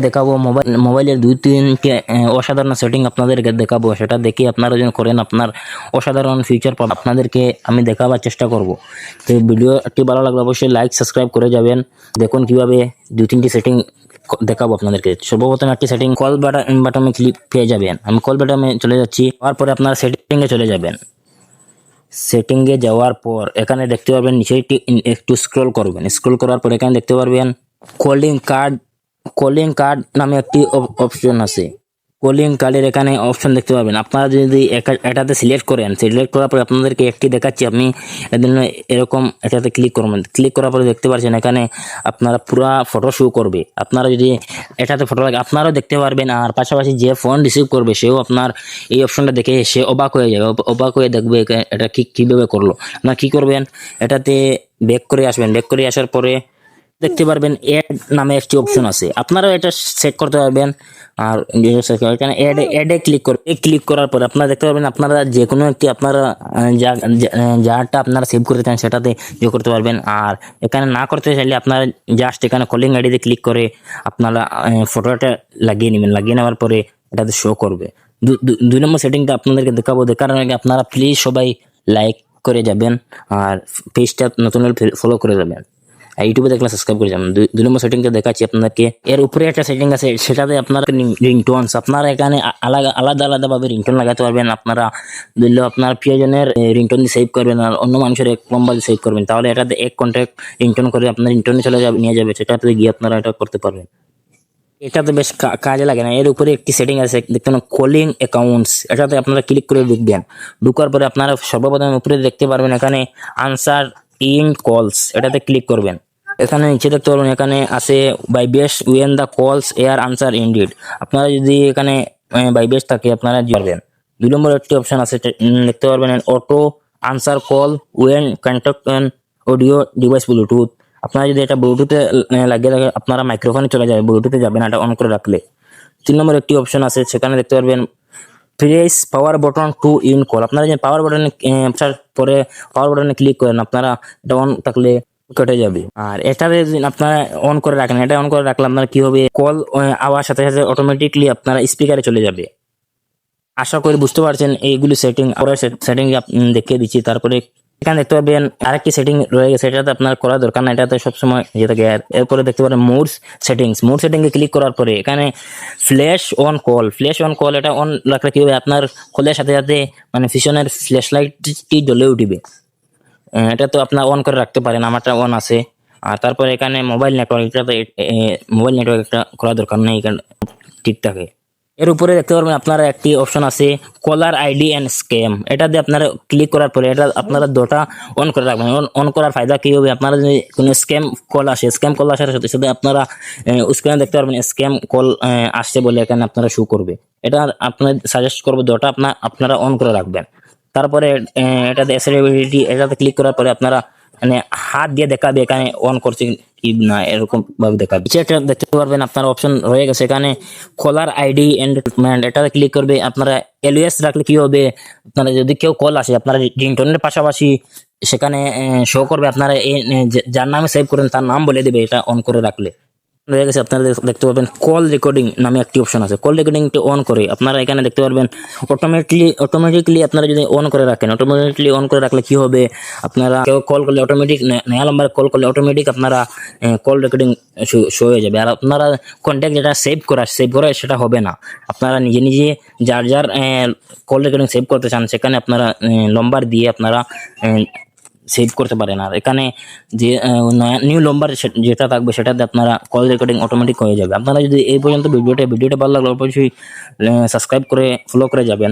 দেখাবো মোবাইলের 2-3টি অসাধারণ সেটিং আপনাদেরকে দেখাবো। সেটা দেখে আপনারা যদি করেন আপনার অসাধারণ ফিউচার পাবেন। আপনাদেরকে আমি দেখাবার চেষ্টা করব। তো ভিডিওটি ভালো লাগলে অবশ্যই লাইক সাবস্ক্রাইব করে যাবেন। দেখুন কিভাবে 2-3টি সেটিং দেখাবো আপনাদেরকে। সর্বপ্রথম একটি সেটিং কল বাটনে ক্লিক পেয়ে যাবেন। আমি কল বাটনে চলে যাচ্ছি। তারপরে আপনারা সেটিংয়ে চলে যাবেন। সেটিংয়ে যাওয়ার পর এখানে দেখতে পারবেন নিচে একটু স্ক্রল করবেন। স্ক্রল করার পর এখানে দেখতে পারবেন কলিং কার্ড নামে একটি অপশন আছে। কলিং কার্ডের এখানে অপশন দেখতে পাবেন। আপনারা যদি এটাতে সিলেক্ট করেন, সিলেক্ট করার পরে আপনাদেরকে একটি দেখাচ্ছি। আপনি এরকম এটাতে ক্লিক করবেন। ক্লিক করার পরে দেখতে পাচ্ছেন এখানে আপনারা পুরা ফটো শো করবে। আপনারা যদি এটাতে ফটো লাগে আপনারাও দেখতে পারবেন, আর পাশাপাশি যে ফোন রিসিভ করবে সেও আপনার এই অপশনটা দেখে সে অবাক হয়ে যাবে। অবাক হয়ে দেখবে এটা কীভাবে করলো। আপনারা কী করবেন, এটাতে ব্যাক করে আসবেন। ব্যাক করে আসার পরে দেখতে পারবেন অ্যাড নামে একটি অপশন আছে। আপনারা এটা সেট করতে পারবেন। আর এখানে অ্যাডে ক্লিক করার পরে আপনারা দেখতে পারবেন আপনারা যে কোনো একটি আপনারা যারটা আপনারা সেভ করতে চান সেটাতে ইয়ে করতে পারবেন। আর এখানে না করতে চাইলে আপনারা জাস্ট এখানে কলিং আইডিতে ক্লিক করে আপনারা ফটোটা লাগিয়ে নেবেন। লাগিয়ে নেওয়ার পরে এটাতে শো করবে। 2 নম্বর সেটিংটা আপনাদেরকে দেখাবো। দেখার আগে আপনারা প্লিজ সবাই লাইক করে যাবেন, আর পেজটা নতুন ফলো করে যাবেন। ইউটিউবে দেখলে সাবস্ক্রাইব করে যাবেন। 2 নম্বর সেটিংটা দেখাচ্ছি আপনাদেরকে। এর উপরে একটা সেটিং আছে, সেটাতে আপনারা রিংটোনস আপনারা এখানে আলাদা ভাবে রিংটোন লাগাতে পারবেন। আপনারা ধরলে আপনার প্রিয়জনের রিংটোন দিয়ে সেভ করবেন, আর অন্য মানুষের এক নম্বর দিয়ে সেভ করবেন। তাহলে এটাতে এক কন্ট্যাক্ট রিংটোন করে আপনার রিংটোনে চলে যাবে, নিয়ে যাবে। সেটাতে গিয়ে আপনারা এটা করতে পারবেন। এটাতে বেশ কাজে লাগে না। এর উপরে একটি সেটিং আছে দেখতে পাবেন কলিং অ্যাকাউন্টস। এটাতে আপনারা ক্লিক করে ঢুকবেন। ঢুকার পরে আপনারা সর্বপ্রথম উপরে দেখতে পারবেন এখানে আনসার ইন কলস। এটাতে ক্লিক করবেন। এখানে নিচে দেখতে পারবেন এখানে আছে বাই বেস্ট ওয়েন দ্য কলস এয়ার আনসার ইনডিড। আপনারা যদি এখানে বাই বেস্ট থাকে আপনারা পারবেন। 2 নম্বর একটি অপশন আছে দেখতে পারবেন auto answer call when contact audio device bluetooth. আপনারা যদি এটা ব্লুটুথে লাগিয়ে রাখেন আপনারা মাইক্রোফোনে চলে যাবে, ব্লুটুথে যাবে না এটা অন করে রাখলে। 3 নম্বর একটি অপশন আছে, সেখানে দেখতে পারবেন press power button to end call. আপনারা যে পাওয়ার বাটনে পরে পাওয়ার বাটনে ক্লিক করেন আপনারা এটা অন থাকলে কেটে যাবে। আর এটাতে আপনারা অন করে রাখেন, এটা অন করে রাখলে আপনার কি হবে, কল আওয়ার সাথে সাথে অটোমেটিকলি আপনারা স্পিকারে চলে যাবে। আশা করি বুঝতে পারছেন এইগুলি সেটিং। পরের সেটিং দেখিয়ে দিচ্ছি। তারপরে এখানে দেখতে পাবেন আরেকটি সেটিং রয়ে গেছে, এটাতে আপনার করা দরকার না, এটাতে সবসময় ইয়ে থাকে। এরপরে দেখতে পারেন মোড সেটিংয়ে ক্লিক করার পরে এখানে ফ্ল্যাশ অন কল এটা অন রাখলে কি হবে, আপনার কলের সাথে সাথে মানে পিছনের ফ্ল্যাশ লাইটটি জ্বলে উঠবে। এটা তো আপনার অন করে রাখতে পারেন, আমারটা অন আছে। আর তারপরে এখানে মোবাইল নেটওয়ার্ক, এটা মোবাইল নেটওয়ার্ক একটা করা দরকার নেই, এখানে ঠিক থাকে। এর উপরে দেখতে পারবেন আপনারা একটি অপশন আছে কলার আইডি অ্যান্ড স্ক্যাম। এটা দিয়ে আপনারা ক্লিক করার পরে এটা আপনারা দুটো অন করে রাখবেন। অন করার ফায়দা কি হবে, আপনারা যদি কোনো স্ক্যাম কল আসার সাথে সাথে আপনারা স্ক্রিনে দেখতে পারবেন স্ক্যাম কল আসছে বলে এখানে আপনারা শো করবে। এটা আপনার সাজেস্ট করবো দুটো আপনারা অন করে রাখবেন। তারপরে এটাতে অ্যাক্সেসিবিলিটি, এটাতে ক্লিক করার পরে আপনারা মানে হাত দিয়ে দেখাবে এখানে অন করছে কি না, এরকম ভাবে দেখাবে। এটা দেখতে পারবেন আপনার অপশন রয়ে গেছে এখানে কলার আইডি এন্ড এটাতে ক্লিক করবে। আপনারা এলওএস রাখলে কি হবে, আপনারা যদি কেউ কল আসে আপনারা রিংটোনের পাশাপাশি সেখানে শো করবে, আপনারা যার নামে সেভ করেন তার নাম বলে দেবে এটা অন করে রাখলে। রয়ে গেছে আপনারা দেখতে পাবেন কল রেকর্ডিং নামে একটি অপশন আছে। কল রেকর্ডিংটি অন করে আপনারা এখানে দেখতে পারবেন অটোমেটিকলি আপনারা যদি অন করে রাখেন, অটোমেটিকলি অন করে রাখলে কি হবে, আপনারা কেউ কল করলে অটোমেটিক নয়া নাম্বারে কল করলে অটোমেটিক আপনারা কল রেকর্ডিং শো হয়ে যাবে। আর আপনারা কন্ট্যাক্ট যেটা সেভ করা সেটা হবে না। আপনারা নিজে যার কল রেকর্ডিং সেভ করতে চান সেখানে আপনারা নম্বর দিয়ে আপনারা সেভ করতে পারেন। আর এখানে যে নিউ নম্বর যেটা থাকবে সেটাতে আপনারা কল রেকর্ডিং অটোমেটিক হয়ে যাবে। আপনারা যদি এই পর্যন্ত ভিডিওটা ভালো লাগলে অবশ্যই সাবস্ক্রাইব করে ফলো করে যাবেন।